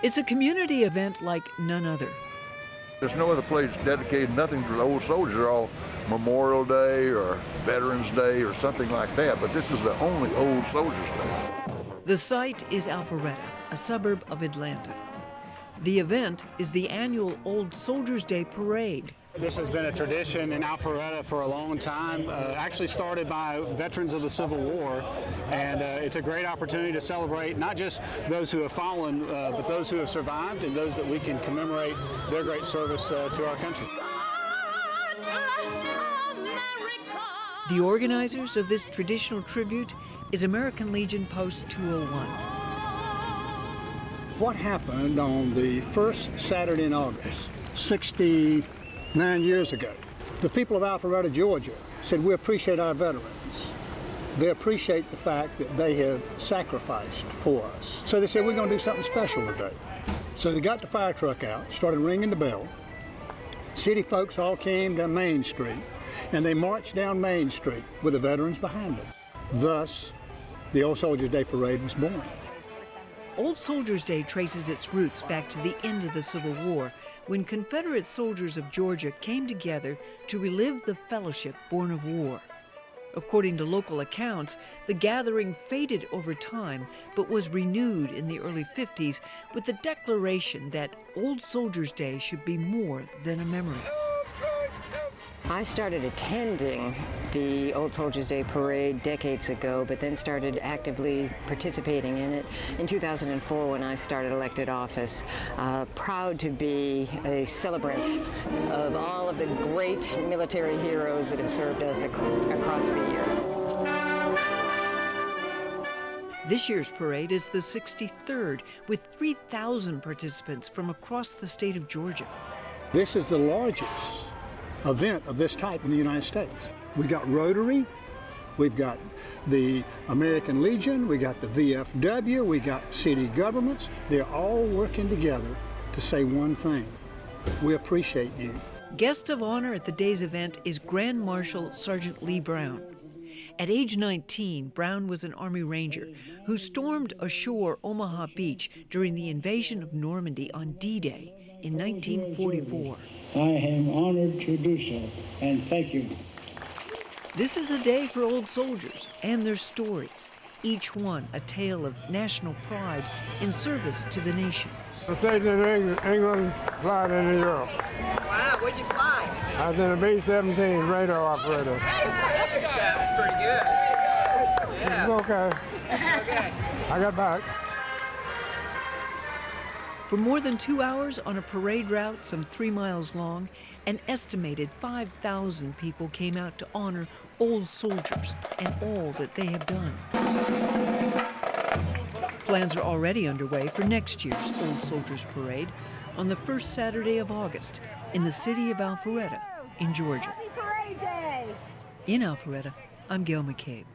It's a community event like none other. There's no other place dedicated nothing to the old soldiers, all Memorial Day or Veterans Day or something like that, but this is the only Old Soldiers Day. The site is Alpharetta, a suburb of Atlanta. The event is the annual Old Soldiers Day Parade. This has been a tradition in Alpharetta for a long time, actually started by veterans of the Civil War, and it's a great opportunity to celebrate not just those who have fallen, but those who have survived and those that we can commemorate their great service to our country. The organizers of this traditional tribute is American Legion Post 201. What happened on the first Saturday in August, 69 years ago? The people of Alpharetta, Georgia said, we appreciate our veterans. They appreciate the fact that they have sacrificed for us. So they said, we're going to do something special today. So they got the fire truck out, started ringing the bell. City folks all came down Main Street, and they marched down Main Street with the veterans behind them. Thus, the Old Soldiers Day Parade was born. Old Soldiers Day traces its roots back to the end of the Civil War, when Confederate soldiers of Georgia came together to relive the fellowship born of war. According to local accounts, the gathering faded over time, but was renewed in the early 50s with the declaration that Old Soldiers Day should be more than a memory. I started attending the Old Soldiers Day Parade decades ago, but then started actively participating in it in 2004 when I started elected office. Proud to be a celebrant of all of the great military heroes that have served us across the years. This year's parade is the 63rd, with 3,000 participants from across the state of Georgia. This is the largest event of this type in the United States. We got Rotary, we've got the American Legion, we got the VFW, we got city governments. They're all working together to say one thing: we appreciate you. Guest of honor at the day's event is Grand Marshal Sergeant Lee Brown. At age 19, Brown was an Army Ranger who stormed ashore Omaha Beach during the invasion of Normandy on D-Day in 1944. I am honored to do so, and thank you. This is a day for old soldiers and their stories, each one a tale of national pride in service to the nation. I stayed in England, flying into Europe. Wow, where'd you fly? I was in a B-17 radar operator. That's pretty good. Yeah. It was okay. Okay. I got back. For more than 2 hours on a parade route some 3 miles long, an estimated 5,000 people came out to honor old soldiers and all that they have done. Plans are already underway for next year's Old Soldiers Parade on the first Saturday of August in the city of Alpharetta in Georgia. Happy Parade Day! In Alpharetta, I'm Gail McCabe.